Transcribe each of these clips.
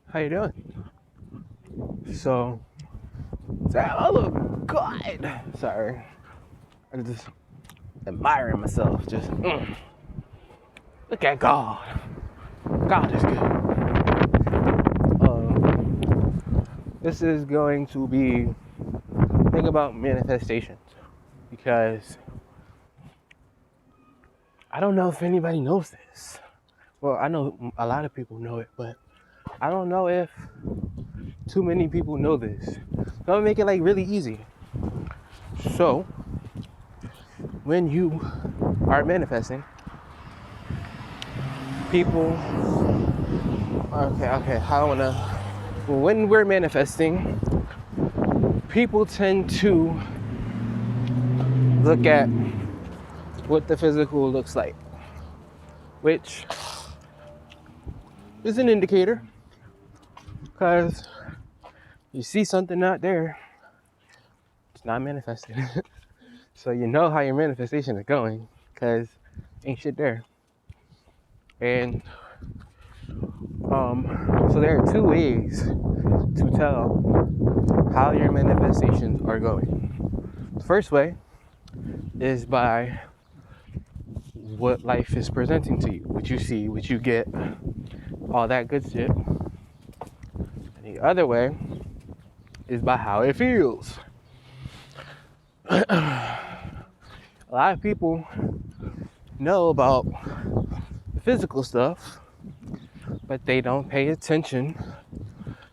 How you doing? So, oh God, sorry. I'm just admiring myself. Just look at God. God is good. This is going to be think about manifestations because I don't know if anybody knows this. Well, I know a lot of people know it, but I don't know if too many people know this. So I'm gonna make it like really easy. So, when you are manifesting, people, how I wanna, when we're manifesting, people tend to look at what the physical looks like, which is an indicator because you see something not there, it's not manifesting. So you know how your manifestation is going because ain't shit there. And so there are two ways to tell how your manifestations are going. The first way is by what life is presenting to you, what you see, what you get, all that good shit. And the other way is by how it feels. A lot of people know about the physical stuff, but they don't pay attention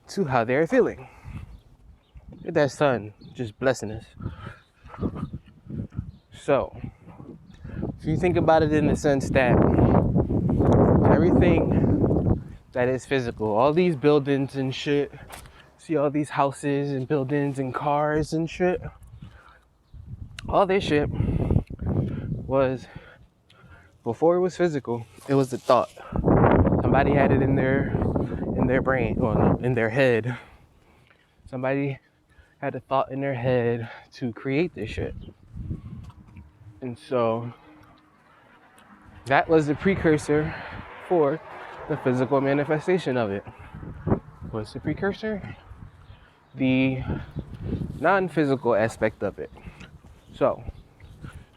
to how they're feeling. Look at that sun just blessing us. So, if you think about it in the sense that everything that is physical, all these buildings and shit, see all these houses and buildings and cars and shit, all this shit was, before it was physical, it was the thought. Somebody had it in their brain, well, no, in their head. Somebody had a thought in their head to create this shit. And so that was the precursor for the physical manifestation of it. What's the precursor? The non-physical aspect of it. So,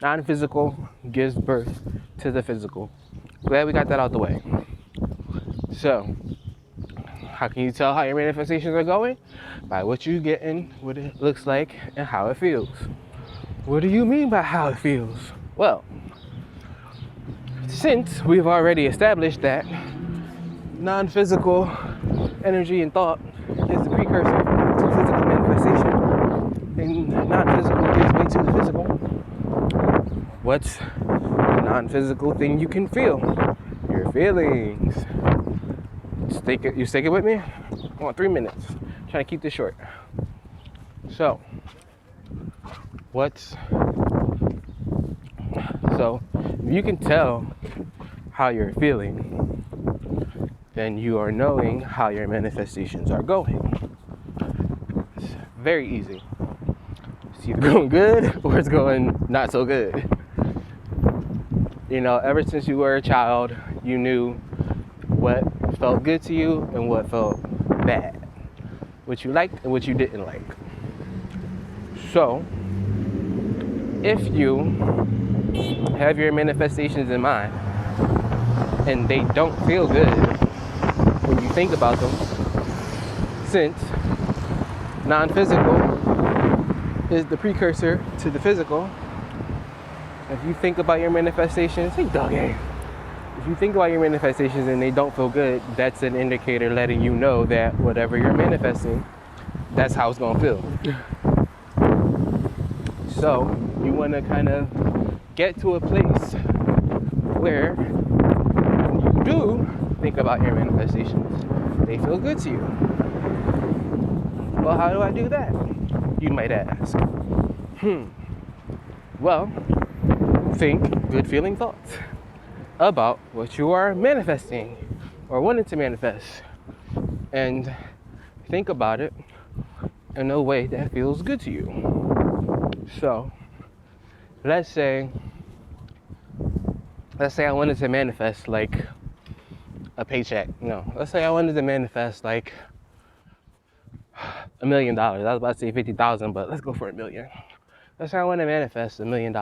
non-physical gives birth to the physical. Glad we got that out the way. So, how can you tell how your manifestations are going? By what you're getting, what it looks like, and how it feels. What do you mean by how it feels? Well, since we've already established that non-physical energy and thought is the precursor to physical manifestation, and non-physical gives way to the physical, what's the non-physical thing you can feel? Your feelings. You stick it with me? I want 3 minutes. I'm trying to keep this short. So if you can tell how you're feeling, then you are knowing how your manifestations are going. It's very easy. It's either going good or it's going not so good. You know, ever since you were a child, you knew what felt good to you and what felt bad, what you liked and what you didn't like. So, if you have your manifestations in mind and they don't feel good when you think about them, since non-physical is the precursor to the physical, if you think about your manifestations, hey doggy, if you think about your manifestations and they don't feel good, that's an indicator letting you know that whatever you're manifesting, that's how it's gonna feel. So you wanna kind of get to a place where you do think about your manifestations, they feel good to you. Well, how do I do that? You might ask. Well, think good feeling thoughts about what you are manifesting or wanting to manifest, and think about it in a way that feels good to you. So let's say I wanted to manifest like a paycheck. No, let's say I wanted to manifest like $1 million. I was about to say 50,000, but let's go for $1 million. Let's say I want to manifest $1 million.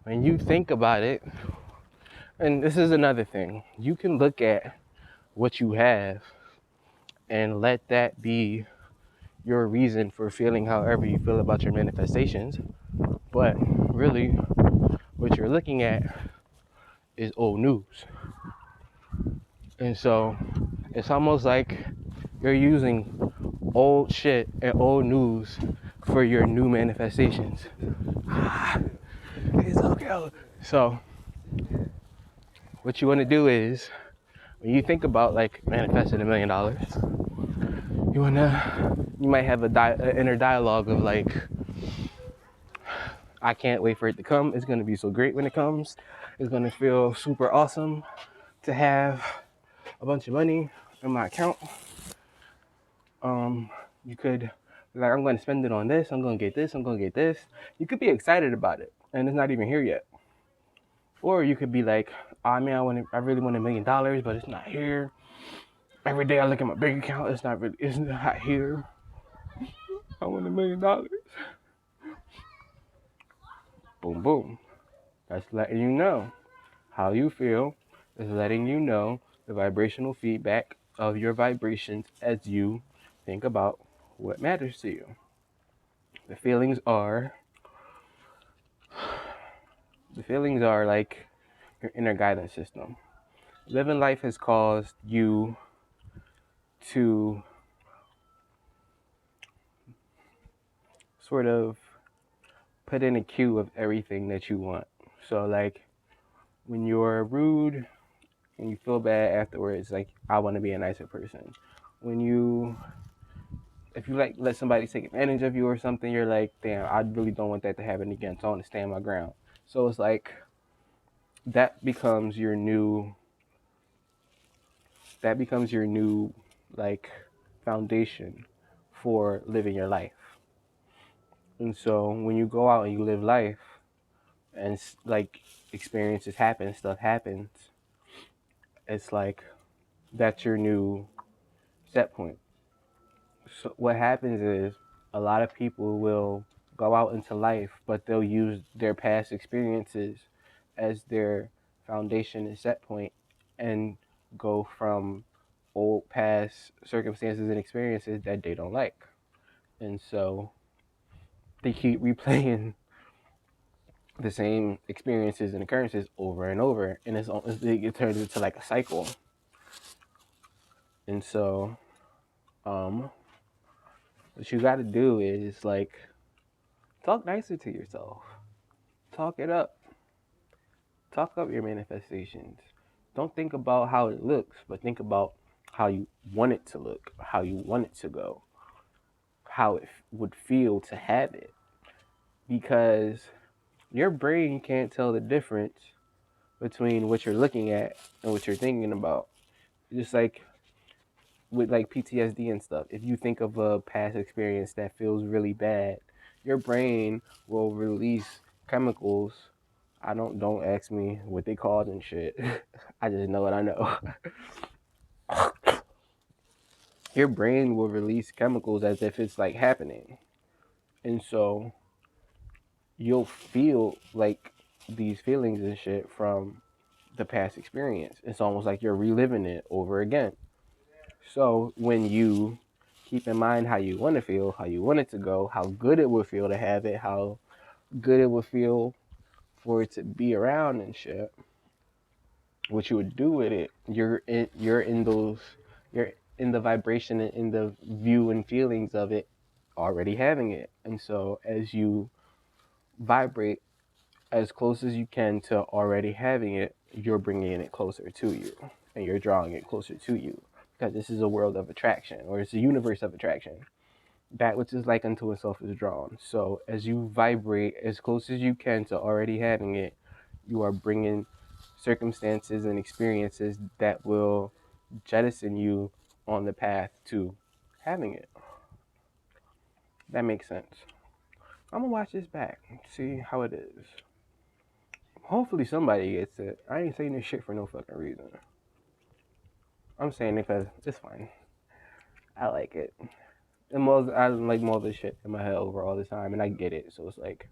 When you think about it, and this is another thing, you can look at what you have and let that be your reason for feeling however you feel about your manifestations. But really, what you're looking at is old news. And so it's almost like you're using old shit and old news for your new manifestations. It's okay. So what you want to do is, when you think about like manifesting $1 million, you might have an inner dialogue of like, I can't wait for it to come. It's gonna be so great when it comes. It's gonna feel super awesome to have a bunch of money in my account. You could like, I'm gonna spend it on this. I'm gonna get this. I'm gonna get this. You could be excited about it, and it's not even here yet. Or you could be like, oh man, I really want $1 million, but it's not here. Every day I look at my bank account, it's not here. I want $1 million. Boom, boom. That's letting you know how you feel. Is letting you know the vibrational feedback of your vibrations as you think about what matters to you. The feelings are like your inner guidance system. Living life has caused you to sort of put in a queue of everything that you want. So like when you're rude and you feel bad afterwards, like I want to be a nicer person. If you like let somebody take advantage of you or something, you're like, damn, I really don't want that to happen again. So I want to stand my ground. So it's like that becomes your new like foundation for living your life. And so when you go out and you live life and like experiences happen, stuff happens, it's like that's your new set point. So what happens is a lot of people will go out into life, but they'll use their past experiences as their foundation and set point and go from old past circumstances and experiences that they don't like. And so they keep replaying the same experiences and occurrences over and over, and it turns into like a cycle. And so what you got to do is like talk nicer to yourself. Talk it up. Talk up your manifestations. Don't think about how it looks, but think about how you want it to look, how you want it to go, how it would feel to have it. Because your brain can't tell the difference between what you're looking at and what you're thinking about. Just like with like PTSD and stuff, if you think of a past experience that feels really bad, your brain will release chemicals. Don't ask me what they called and shit. I just know what I know. Your brain will release chemicals as if it's like happening. And so you'll feel like these feelings and shit from the past experience. It's almost like you're reliving it over again. So when you keep in mind how you want to feel, how you want it to go, how good it would feel to have it, how good it would feel for it to be around and shit, what you would do with it, you're in the vibration and in the view and feelings of it already having it. And so as you vibrate as close as you can to already having it, you're bringing it closer to you and you're drawing it closer to you, because this is a world of attraction, or it's a universe of attraction. That which is like unto itself is drawn. So as you vibrate as close as you can to already having it, you are bringing circumstances and experiences that will jettison you on the path to having it. That makes sense. I'm gonna watch this back, see how it is. Hopefully somebody gets it. I ain't saying this shit for no fucking reason. I'm saying it because it's fun. I like it. And most I like more of the shit in my head over all the time, and I get it. So it's like,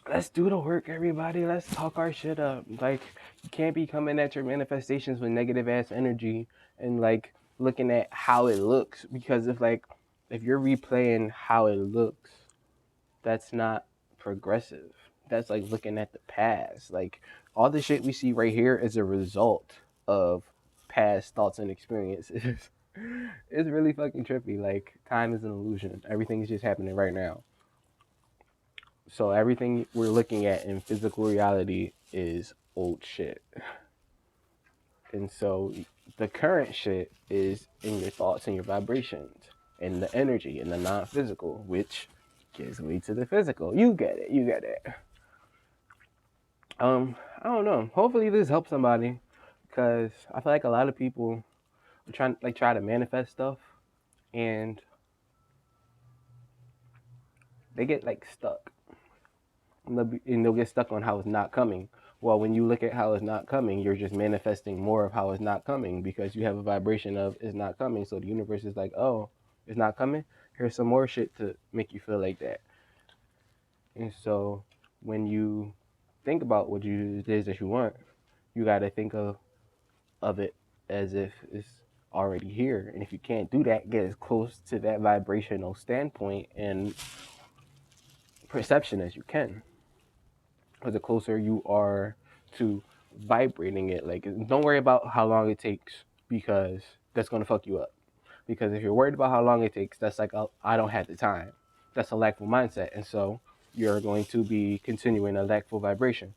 let's do the work, everybody. Let's talk our shit up. Like, you can't be coming at your manifestations with negative ass energy and like looking at how it looks, because if you're replaying how it looks, that's not progressive. That's like looking at the past. Like, all the shit we see right here is a result of past thoughts and experiences. It's really fucking trippy. Like, time is an illusion. Everything's just happening right now. So everything we're looking at in physical reality is old shit. And so the current shit is in your thoughts and your vibrations and the energy and the non-physical, which gives way to the physical. You get it. You get it. I don't know. Hopefully this helps somebody, because I feel like a lot of people are try to manifest stuff, and they get like stuck. And they'll get stuck on how it's not coming. Well, when you look at how it's not coming, you're just manifesting more of how it's not coming, because you have a vibration of it's not coming. So the universe is like, oh, it's not coming? Here's some more shit to make you feel like that. And so when you think about what it is that you want, you got to think of it as if it's already here. And if you can't do that, get as close to that vibrational standpoint and perception as you can. Because the closer you are to vibrating it, like, don't worry about how long it takes, because that's going to fuck you up. Because if you're worried about how long it takes, that's like, oh, I don't have the time. That's a lackful mindset. And so you're going to be continuing a lackful vibration.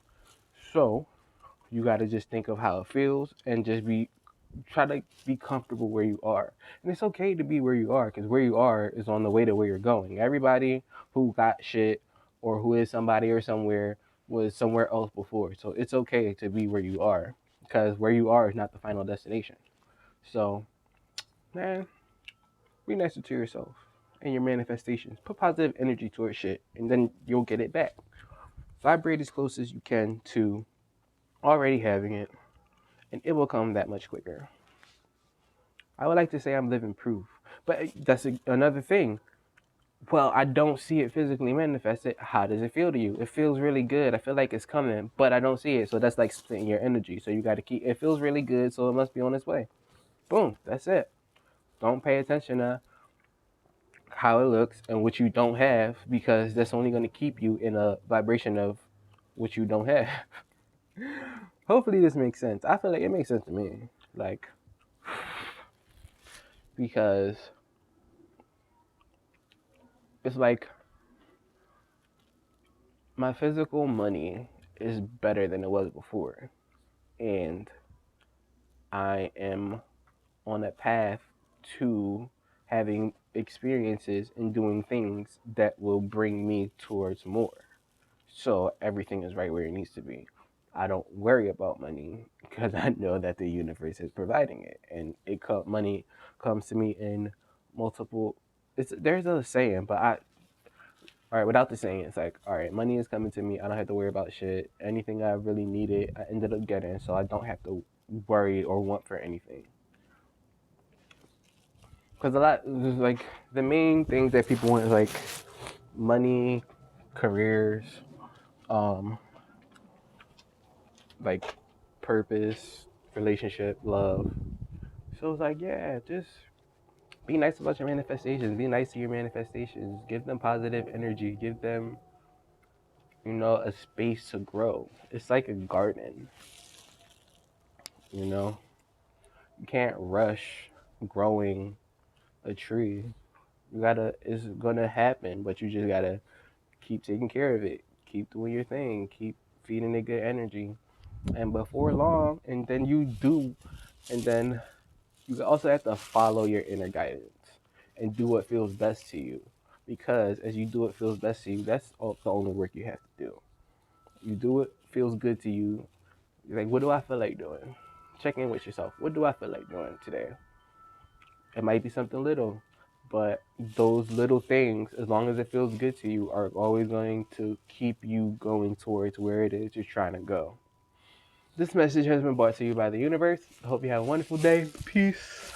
So you got to just think of how it feels and just try to be comfortable where you are. And it's okay to be where you are, because where you are is on the way to where you're going. Everybody who got shit or who is somebody or somewhere was somewhere else before. So it's okay to be where you are, because where you are is not the final destination. So, man, be nicer to yourself and your manifestations. Put positive energy towards shit, and then you'll get it back. Vibrate as close as you can to already having it, and it will come that much quicker. I would like to say I'm living proof, but that's another thing. Well, I don't see it physically manifested. How does it feel to you? It feels really good. I feel like it's coming, but I don't see it. So that's like splitting your energy. So you got to keep, it feels really good, so it must be on its way. Boom, that's it. Don't pay attention to how it looks and what you don't have, because that's only going to keep you in a vibration of what you don't have. Hopefully this makes sense. I feel like it makes sense to me. Like, because it's like my physical money is better than it was before. And I am on a path to having experiences and doing things that will bring me towards more. So everything is right where it needs to be. I don't worry about money, because I know that the universe is providing it, and money comes to me in multiple. There's a saying, but all right, without the saying, it's like, all right, money is coming to me. I don't have to worry about shit. Anything I really needed, I ended up getting, so I don't have to worry or want for anything. Because like, the main things that people want is like money, careers, um, like purpose, relationship, love. So it's like, yeah, just be nice about your manifestations. Be nice to your manifestations. Give them positive energy. Give them, a space to grow. It's like a garden. You know, you can't rush growing a tree. It's gonna happen, but you just gotta keep taking care of it. Keep doing your thing. Keep feeding it good energy. And before long, and then you do, and then you also have to follow your inner guidance and do what feels best to you. Because as you do what feels best to you, that's the only work you have to do. You do what feels good to you. You're like, what do I feel like doing? Check in with yourself. What do I feel like doing today? It might be something little, but those little things, as long as it feels good to you, are always going to keep you going towards where it is you're trying to go. This message has been brought to you by the universe. I hope you have a wonderful day. Peace.